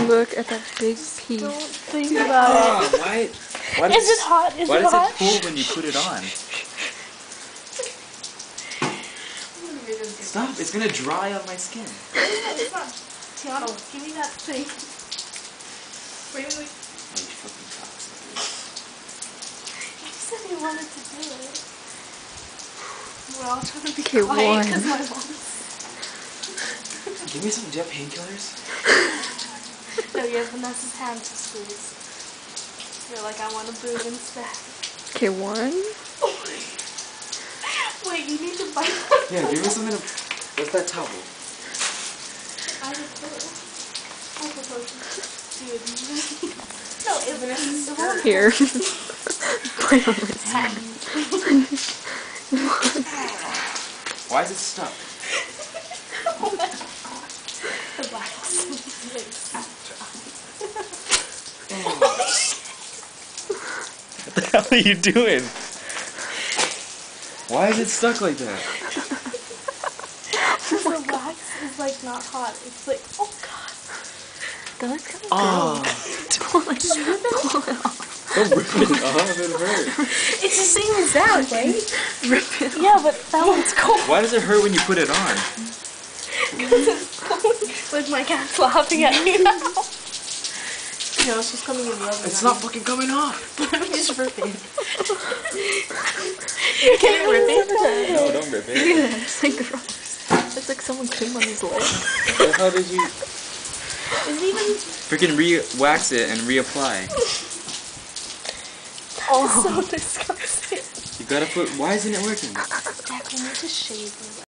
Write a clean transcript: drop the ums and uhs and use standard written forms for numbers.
Look at that big piece. Don't think about it. Why Is it hot? Is it hot? it cool when you put it on? Stop! It's gonna dry on my skin. It's not. Tiana, give me that thing. Wait. Oh, you fucking cocksucker. You said you wanted to do it. We're all trying to be Okay, quiet one. because my mom's... Give me some. Do you have painkillers? No, you have Vanessa's hand to squeeze. You're like, I want a boob instead. Okay, 1. Wait, you need to bite. Yeah, give me something to... What's that towel? I have a pillow. I have a potion. Dude. No, it Vanessa's skirt. Here. Quite on my side. Why is it stuck? The wax. What the hell are you doing? Why is it stuck like that? The wax is like not hot. It's like, oh god. That's kind of Oh. pull it off. Don't rip it off, it hurts. It's the same as that, right? Rip it off. Yeah, but that one's cold. Why does it hurt when you put it on? Look, my cat's laughing at me now. No, it's just coming in the other It's not fucking coming off. Let me just rip it. Can you rip it? No, don't rip it. Yeah, it's like gross. It's like someone came on his leg. The hell did you... Is even Freaking re-wax it and reapply. so disgusting. You gotta put... Why isn't it working? Jack, we need to shave your